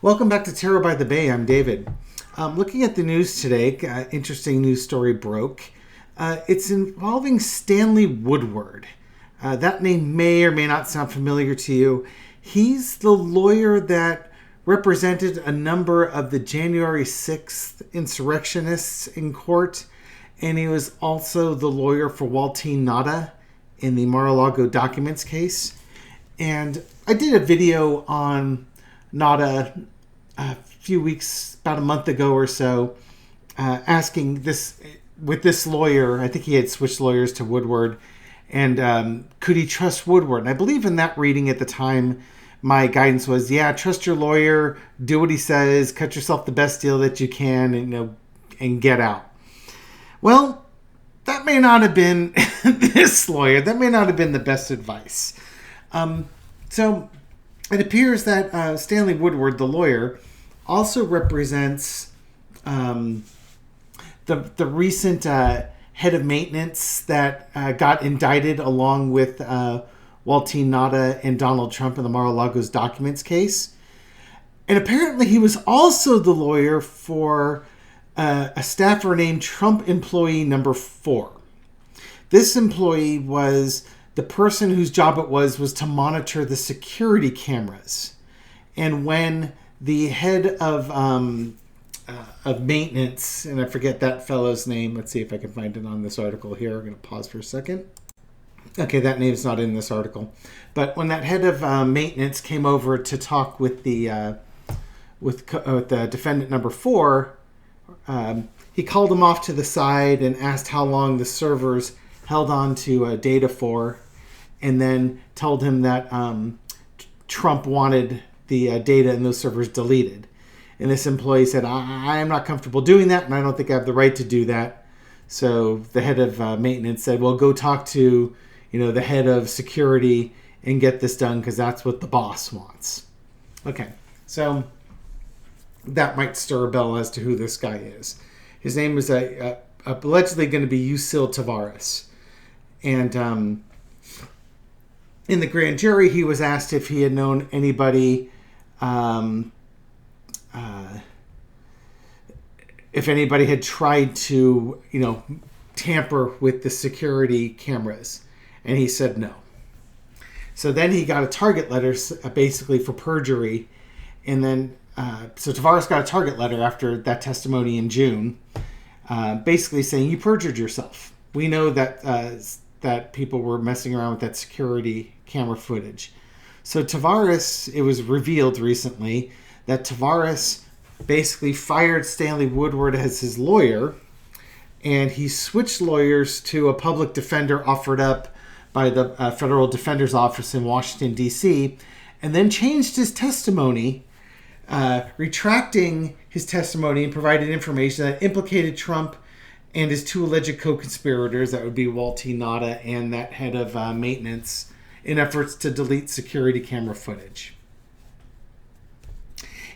Welcome back to Tarot by the Bay. I'm David. Looking at the news today, interesting news story broke. It's involving Stanley Woodward. That name may or may not sound familiar to you. He's the lawyer that represented a number of the January 6th insurrectionists in court, and he was also the lawyer for Waltine Nada in the Mar-a-Lago documents case. And I did a video on Nada a few weeks, about a month ago or so, asking this, with this lawyer, I think he had switched lawyers to Woodward, and could he trust Woodward? And I believe in that reading at the time, my guidance was, yeah, trust your lawyer, do what he says, cut yourself the best deal that you can, and get out. Well, that may not have been this lawyer. That may not have been the best advice. So it appears that Stanley Woodward, the lawyer, also represents the recent head of maintenance that got indicted along with Waltine Nada and Donald Trump in the Mar-a-Lago's documents case. And apparently he was also the lawyer for a staffer named Trump employee number 4. This employee was the person whose job it was to monitor the security cameras. And when the head of maintenance, and I forget that fellow's name. Let's see if I can find it on this article here. I'm going to pause for a second. Okay, that name's not in this article. But when that head of maintenance came over to talk with the defendant number 4, he called him off to the side and asked how long the servers held on to data for, and then told him that Trump wanted the data in those servers deleted. And this employee said, I am not comfortable doing that, and I don't think I have the right to do that. So the head of maintenance said, well, go talk to the head of security and get this done, because that's what the boss wants. Okay, so that might stir a bell as to who this guy is. His name is allegedly going to be Yusil Tavares. And in the grand jury, he was asked if he had known anybody, if anybody had tried to, tamper with the security cameras. And he said no. So then he got a target letter, basically for perjury. And then, so Tavares got a target letter after that testimony in June, basically saying, you perjured yourself. We know that people were messing around with that security camera footage. So Tavares, it was revealed recently that Tavares basically fired Stanley Woodward as his lawyer, and he switched lawyers to a public defender offered up by the Federal Defender's Office in Washington, D.C., and then changed his testimony, retracting his testimony and provided information that implicated Trump and his 2 alleged co-conspirators, that would be Waltine Nada and that head of maintenance, in efforts to delete security camera footage.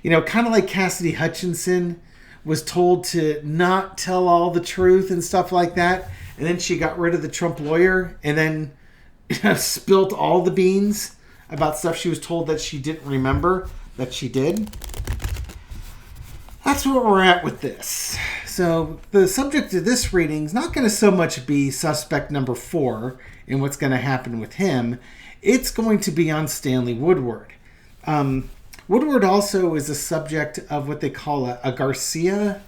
Kind of like Cassidy Hutchinson was told to not tell all the truth and stuff like that, and then she got rid of the Trump lawyer and then spilt all the beans about stuff she was told that she didn't remember that she did. That's where we're at with this. So the subject of this reading is not going to so much be suspect number 4 and what's going to happen with him. It's going to be on Stanley Woodward. Woodward also is a subject of what they call a Garcia.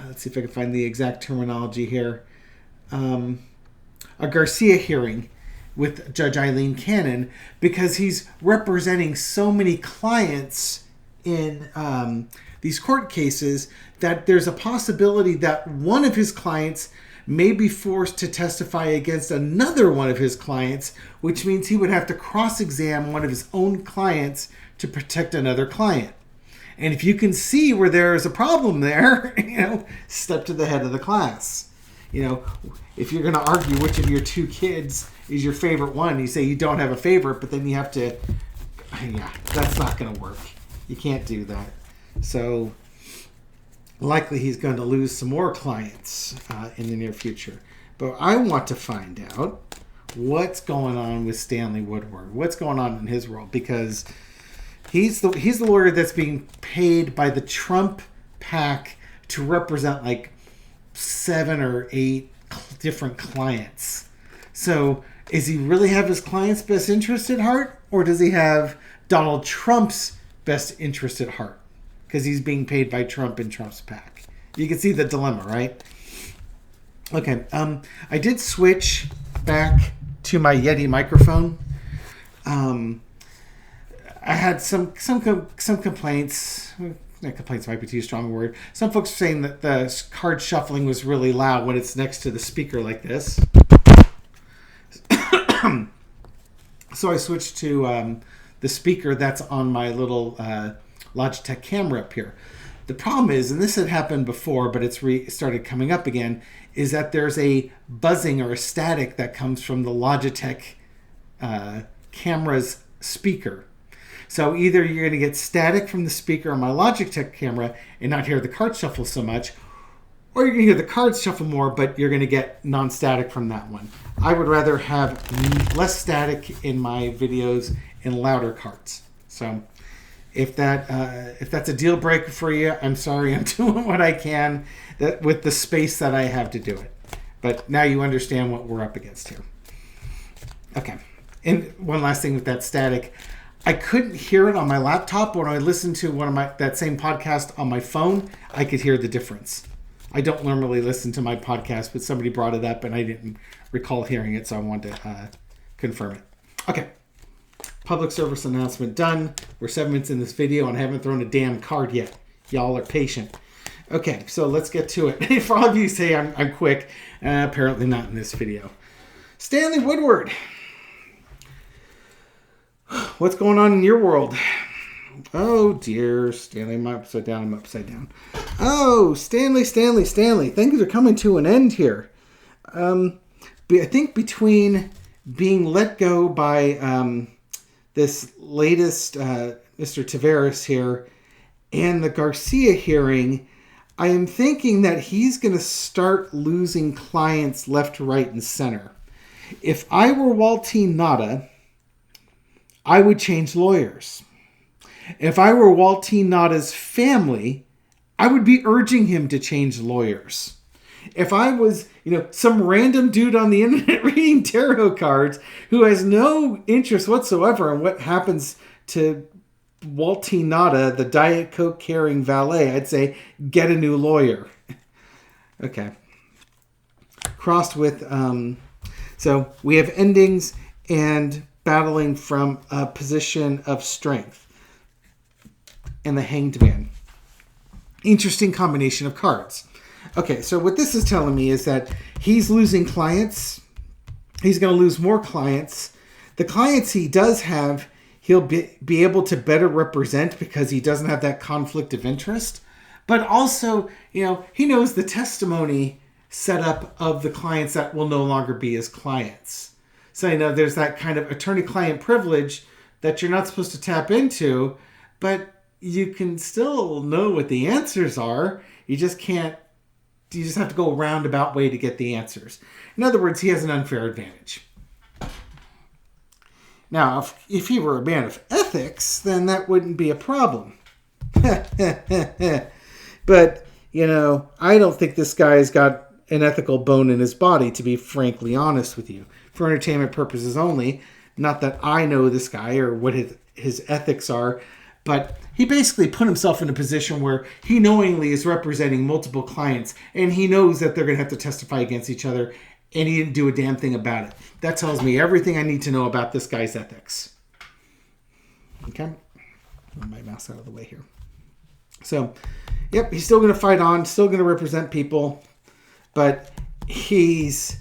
Let's see if I can find the exact terminology here. A Garcia hearing with Judge Eileen Cannon, because he's representing so many clients in these court cases that there's a possibility that one of his clients may be forced to testify against another one of his clients, which means he would have to cross-examine one of his own clients to protect another client. And if you can see where there is a problem there, step to the head of the class. If you're going to argue which of your 2 kids is your favorite one, you say you don't have a favorite, but then you have to, that's not going to work. You can't do that. So likely he's going to lose some more clients in the near future. But I want to find out what's going on with Stanley Woodward. What's going on in his world? Because He's the lawyer that's being paid by the Trump PAC to represent like 7 or 8 different clients. So does he really have his client's best interest at heart, or does he have Donald Trump's best interest at heart? Because he's being paid by Trump and Trump's PAC. You can see the dilemma, right? Okay, I did switch back to my Yeti microphone. I had some complaints. Complaints might be too strong a word. Some folks are saying that the card shuffling was really loud when it's next to the speaker like this. So I switched to the speaker that's on my little Logitech camera up here. The problem is, and this had happened before, but it's started coming up again, is that there's a buzzing or a static that comes from the Logitech camera's speaker. So either you're going to get static from the speaker on my Logitech camera and not hear the card shuffle so much, or you're going to hear the cards shuffle more, but you're going to get non-static from that one. I would rather have less static in my videos and louder cards. So if that's a deal breaker for you, I'm sorry. I'm doing what I can with the space that I have to do it. But now you understand what we're up against here. Okay. And one last thing with that static. I couldn't hear it on my laptop. When I listened to that same podcast on my phone, I could hear the difference. I don't normally listen to my podcast, but somebody brought it up and I didn't recall hearing it, so I wanted to confirm it. Okay. Public service announcement done. We're 7 minutes in this video and I haven't thrown a damn card yet. Y'all are patient. Okay, so let's get to it. For all of you say I'm quick, apparently not in this video. Stanley Woodward. What's going on in your world? Oh dear, Stanley, I'm upside down. Oh, Stanley. Things are coming to an end here. I think between being let go by this latest Mr. Taveras here and the Garcia hearing, I am thinking that he's going to start losing clients left, right, and center. If I were Waltine Nada, I would change lawyers. If I were Waltine Nada's family, I would be urging him to change lawyers. If I was, some random dude on the internet reading tarot cards who has no interest whatsoever in what happens to Waltine Nada, the Diet Coke carrying valet, I'd say, get a new lawyer. Okay. Crossed with, so we have endings and battling from a position of strength. And the Hanged Man. Interesting combination of cards. Okay, so what this is telling me is that he's losing clients. He's going to lose more clients. The clients he does have, he'll be able to better represent because he doesn't have that conflict of interest. But also, he knows the testimony setup of the clients that will no longer be his clients. So, there's that kind of attorney-client privilege that you're not supposed to tap into, but you can still know what the answers are. You just have to go a roundabout way to get the answers. In other words, he has an unfair advantage. Now, if he were a man of ethics, then that wouldn't be a problem. But, I don't think this guy's got an ethical bone in his body, to be frankly honest with you. For entertainment purposes only. Not that I know this guy or what his ethics are, but he basically put himself in a position where he knowingly is representing multiple clients and he knows that they're going to have to testify against each other and he didn't do a damn thing about it. That tells me everything I need to know about this guy's ethics. Okay. Move my mouse out of the way here. So, yep, he's still going to fight on, still going to represent people, but he's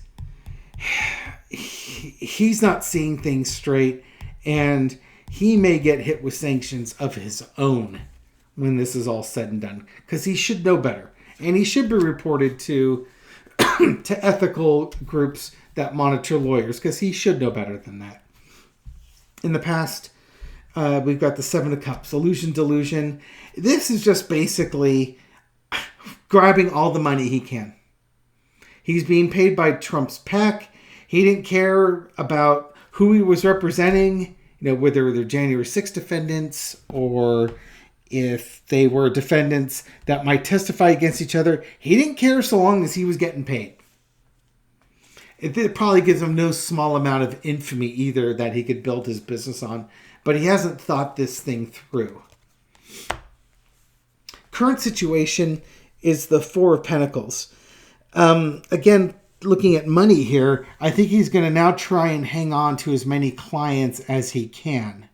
not seeing things straight, and he may get hit with sanctions of his own when this is all said and done, because he should know better, and he should be reported to ethical groups that monitor lawyers, because he should know better than that. In the past, we've got the Seven of Cups, illusion, delusion. This is just basically grabbing all the money he can. He's being paid by Trump's PAC. He didn't care about who he was representing. whether they're January 6th defendants or if they were defendants that might testify against each other. He didn't care so long as he was getting paid. It probably gives him no small amount of infamy either that he could build his business on. But he hasn't thought this thing through. Current situation is the Four of Pentacles. Again, looking at money here, I think he's going to now try and hang on to as many clients as he can.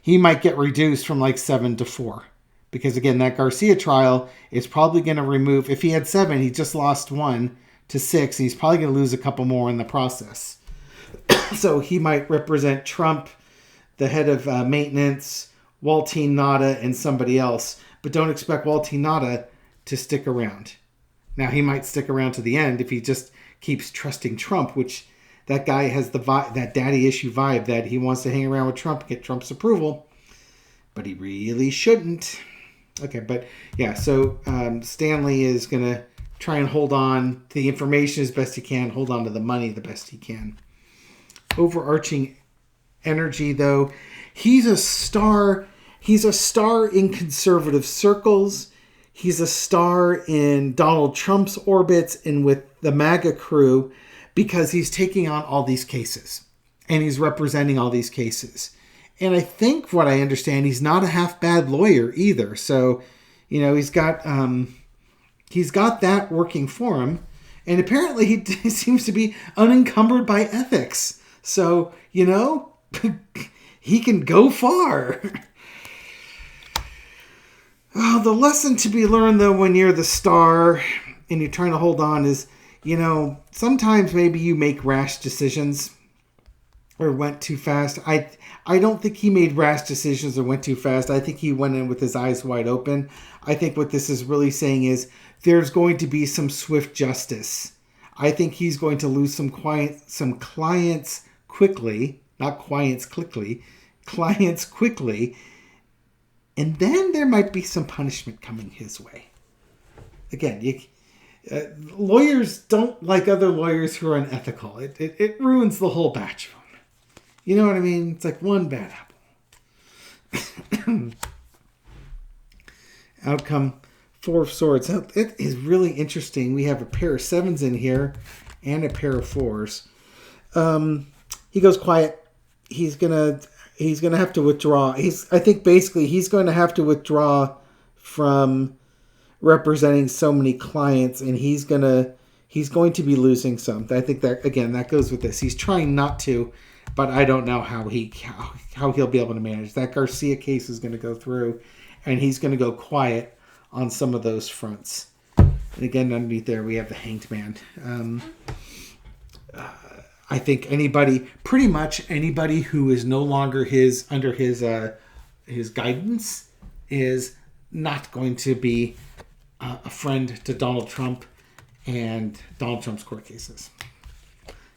He might get reduced from like 7 to 4. Because again, that Garcia trial is probably going to remove, if he had 7, he just lost 1 to 6. And he's probably going to lose a couple more in the process. So he might represent Trump, the head of maintenance, Waltine Nada, and somebody else. But don't expect Waltine Nada to stick around. Now, he might stick around to the end if he just keeps trusting Trump, which that guy has the vibe, that daddy issue vibe that he wants to hang around with Trump, get Trump's approval. But he really shouldn't. Okay, but yeah, so Stanley is going to try and hold on to the information as best he can, hold on to the money the best he can. Overarching energy, though, he's a star. He's a star in conservative circles. He's a star in Donald Trump's orbits and with the MAGA crew because he's taking on all these cases and he's representing all these cases. And I think what I understand, he's not a half bad lawyer either. So, he's got that working for him. And apparently he seems to be unencumbered by ethics. So, he can go far. Oh, the lesson to be learned, though, when you're the star and you're trying to hold on is, sometimes maybe you make rash decisions or went too fast. I don't think he made rash decisions or went too fast. I think he went in with his eyes wide open. I think what this is really saying is there's going to be some swift justice. I think he's going to lose some clients quickly, not clients quickly, clients quickly. And then there might be some punishment coming his way. Again, lawyers don't like other lawyers who are unethical. It ruins the whole batch of them. You know what I mean? It's like one bad apple. Outcome, 4 of Swords. It is really interesting. We have a pair of 7s in here and a pair of 4s. He goes quiet. He's gonna have to withdraw. I think basically he's going to have to withdraw from representing so many clients, and he's going to be losing some. I think that, again, that goes with this. He's trying not to, but I don't know how he'll be able to manage. That Garcia case is going to go through, and he's going to go quiet on some of those fronts. And again, underneath there we have the Hanged Man. I think pretty much anybody who is no longer under his guidance is not going to be a friend to Donald Trump and Donald Trump's court cases.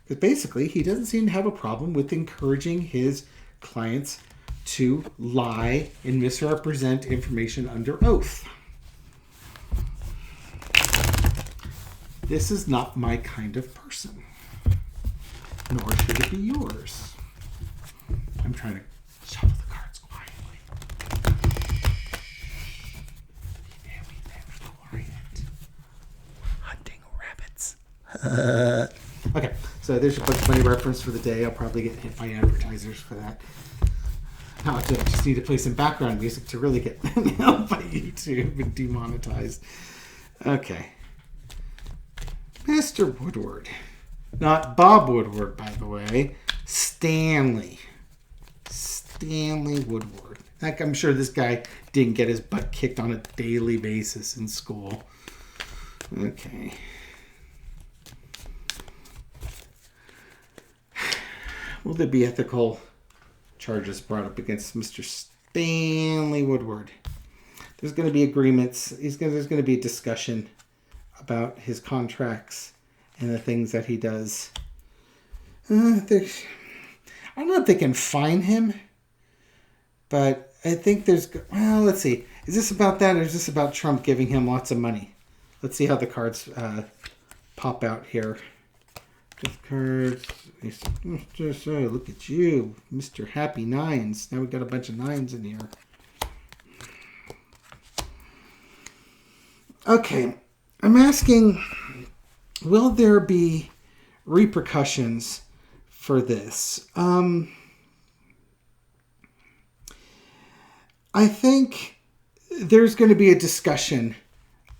Because basically, he doesn't seem to have a problem with encouraging his clients to lie and misrepresent information under oath. This is not my kind of person. Nor should it be yours. I'm trying to shuffle the cards quietly. Very quiet. Hunting rabbits. Okay, so there's a funny reference for the day. I'll probably get hit by advertisers for that. Now I just need to play some background music to really get helped by YouTube and demonetized. Okay. Mr. Woodward. Not Bob Woodward, by the way. Stanley Woodward. Like, I'm sure this guy didn't get his butt kicked on a daily basis in school. Okay. Will there be ethical charges brought up against Mr. Stanley Woodward? There's going to be agreements. There's going to be a discussion about his contracts and the things that he does. I don't know if they can fine him, but I think let's see. Is this about that, or is this about Trump giving him lots of money? Let's see how the cards pop out here. Gift cards. Just, look at you, Mr. Happy Nines. Now we got a bunch of nines in here. Okay, I'm asking, will there be repercussions for this? I think there's going to be a discussion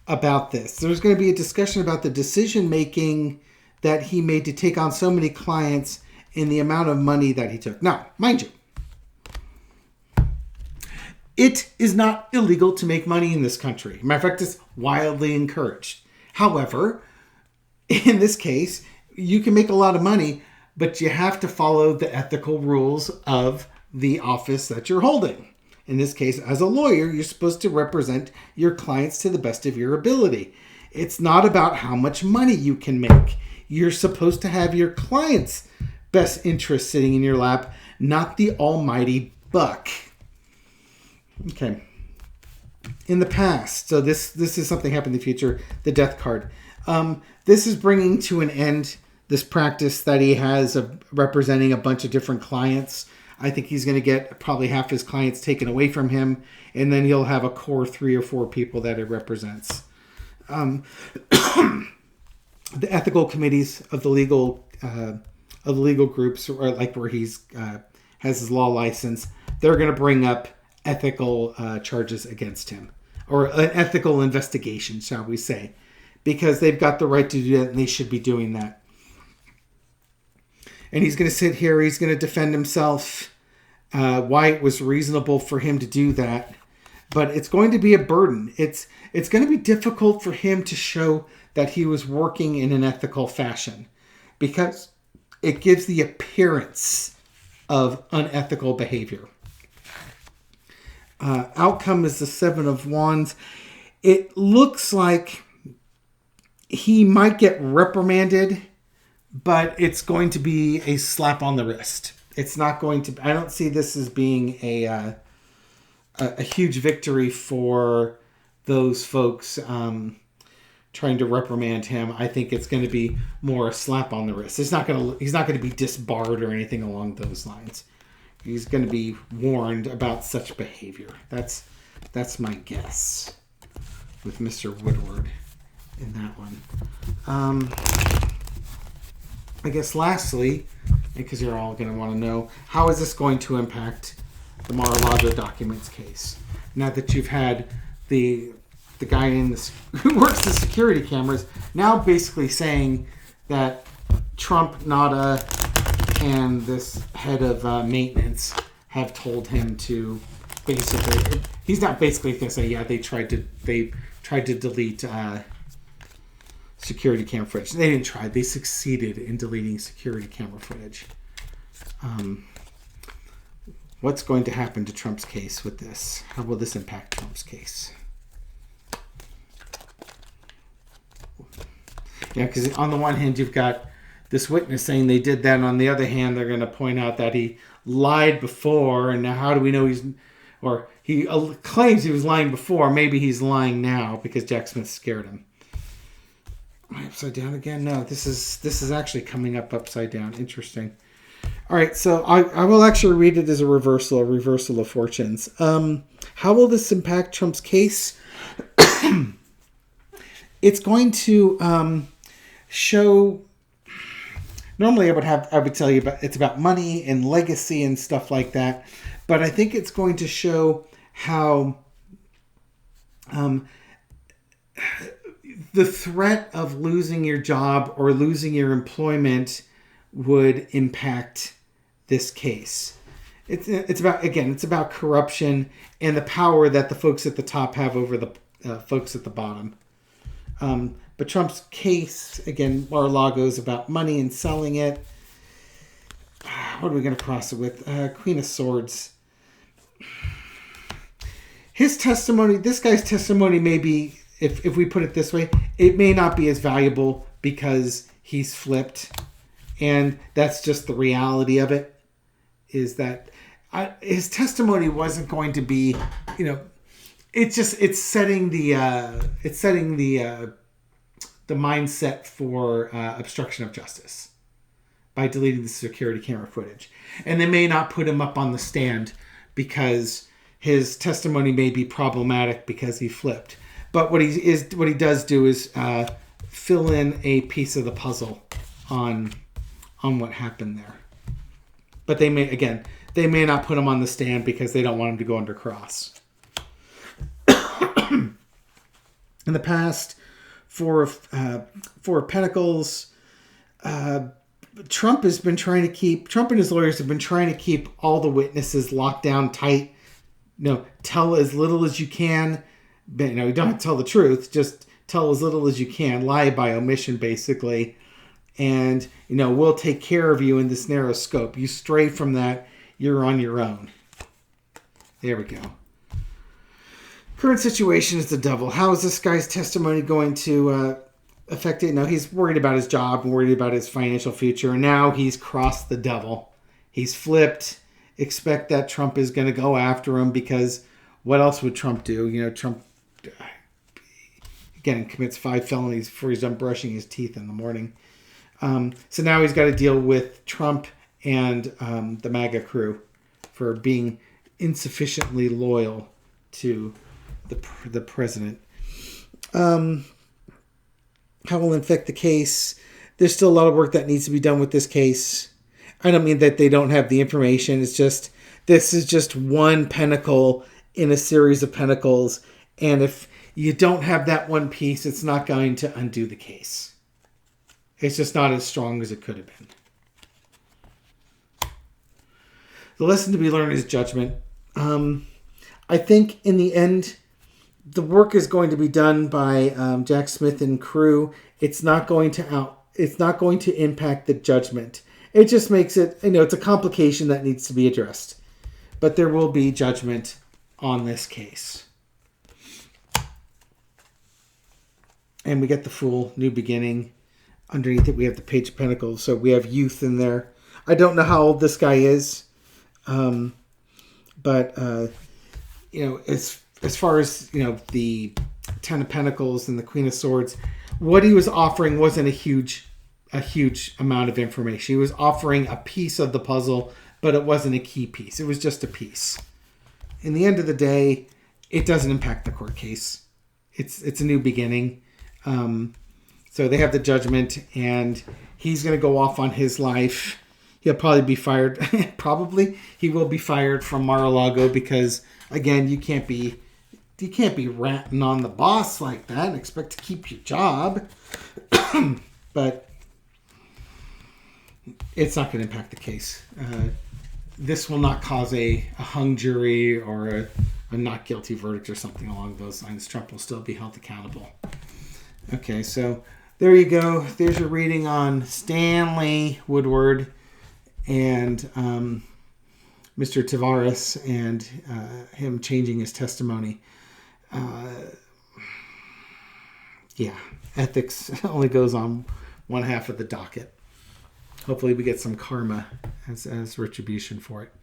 about this. There's going to be a discussion about the decision making that he made to take on so many clients and the amount of money that he took. Now, mind you, it is not illegal to make money in this country. Matter of fact, it's wildly encouraged. However, in this case, you can make a lot of money, but you have to follow the ethical rules of the office that you're holding. In this case, as a lawyer, you're supposed to represent your clients to the best of your ability. It's not about how much money you can make. You're supposed to have your client's best interest sitting in your lap, not the almighty buck. Okay. In the past, so this is something happened in the future, the death card. This is bringing to an end this practice that he has of representing a bunch of different clients. I think he's going to get probably half his clients taken away from him, and then he'll have a core 3 or 4 people that it represents. The ethical committees of the legal groups, or like where he's has his law license, they're going to bring up ethical charges against him, or an ethical investigation, shall we say, because they've got the right to do that and they should be doing that. And he's going to sit here, he's going to defend himself, why it was reasonable for him to do that. But it's going to be a burden. It's going to be difficult for him to show that he was working in an ethical fashion, because it gives the appearance of unethical behavior. Outcome is the 7 of Wands. It looks like he might get reprimanded, but it's going to be a slap on the wrist. It's not going to. I don't see this as being a huge victory for those folks trying to reprimand him. I think it's going to be more a slap on the wrist. He's not going to be disbarred or anything along those lines. He's going to be warned about such behavior. That's my guess with Mr. Woodward in that one. I guess lastly, because you're all going to want to know, how is this going to impact the Mar-a-Lago documents case? Now that you've had the guy who works the security cameras now basically saying that Trump, Nada, and this head of maintenance have told him to basically, he's not basically going to say, yeah, they tried to delete security camera footage. They didn't try. They succeeded in deleting security camera footage. What's going to happen to Trump's case with this? How will this impact Trump's case? Yeah, because on the one hand, you've got this witness saying they did that, and on the other hand, they're going to point out that he lied before, and now how do we know he claims he was lying before. Maybe he's lying now because Jack Smith scared him. Am I upside down again? No, this is actually coming up upside down. Interesting. All right, so I will actually read it as a reversal of fortunes. How will this impact Trump's case? It's going to show. Normally, I would tell you it's about money and legacy and stuff like that, but I think it's going to show how the threat of losing your job or losing your employment would impact this case. It's about corruption and the power that the folks at the top have over the folks at the bottom. But Trump's case, again, Mar-a-Lago, is about money and selling it. What are we going to cross it with? Queen of Swords. His testimony, this guy's testimony may be, if we put it this way, it may not be as valuable because he's flipped. And that's just the reality of it, is that his testimony wasn't going to be, it's setting the mindset for obstruction of justice. by deleting the security camera footage. And they may not put him up on the stand because his testimony may be problematic because he flipped. But what he does do is fill in a piece of the puzzle on what happened there. But they may not put him on the stand because they don't want him to go under cross. In the past, for Pentacles, Trump and his lawyers have been trying to keep all the witnesses locked down tight. Tell as little as you can. But, you don't have to tell the truth. Just tell as little as you can. Lie by omission, basically. And, we'll take care of you in this narrow scope. You stray from that, you're on your own. There we go. Current situation is the devil. How is this guy's testimony going to affect it? He's worried about his job and worried about his financial future. And now he's crossed the devil. He's flipped. Expect that Trump is going to go after him because what else would Trump do? Trump, again, commits 5 felonies before he's done brushing his teeth in the morning. So now he's got to deal with Trump and the MAGA crew for being insufficiently loyal to the president. How will infect the case? There's still a lot of work that needs to be done with this case. I don't mean that they don't have the information. It's just, this is just one pentacle in a series of pentacles. And if you don't have that one piece, it's not going to undo the case. It's just not as strong as it could have been. The lesson to be learned is judgment. I think in the end, the work is going to be done by Jack Smith and crew. It's not going to impact the judgment. It just makes it, it's a complication that needs to be addressed. But there will be judgment on this case. And we get the Fool, new beginning. Underneath it, we have the Page of Pentacles. So we have youth in there. I don't know how old this guy is. But as far as, the Ten of Pentacles and the Queen of Swords, what he was offering wasn't a huge amount of information. He was offering a piece of the puzzle, but it wasn't a key piece. It was just a piece. In the end of the day, it doesn't impact the court case. It's a new beginning. So they have the judgment, and he's going to go off on his life. He'll probably be fired. He will be fired from Mar-a-Lago because, again, you can't be ranting on the boss like that and expect to keep your job. But it's not going to impact the case. This will not cause a hung jury or a not guilty verdict or something along those lines. Trump will still be held accountable. Okay, so there you go. There's your reading on Stanley Woodward and Mr. Tavares and him changing his testimony. Ethics only goes on one half of the docket. Hopefully we get some karma as retribution for it.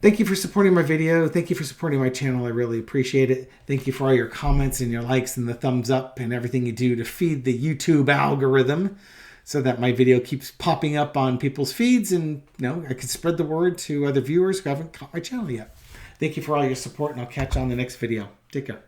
Thank you for supporting my video. Thank you for supporting my channel. I really appreciate it. Thank you for all your comments and your likes and the thumbs up and everything you do to feed the YouTube algorithm so that my video keeps popping up on people's feeds and I can spread the word to other viewers who haven't caught my channel yet. Thank you for all your support, and I'll catch you on the next video. Take care.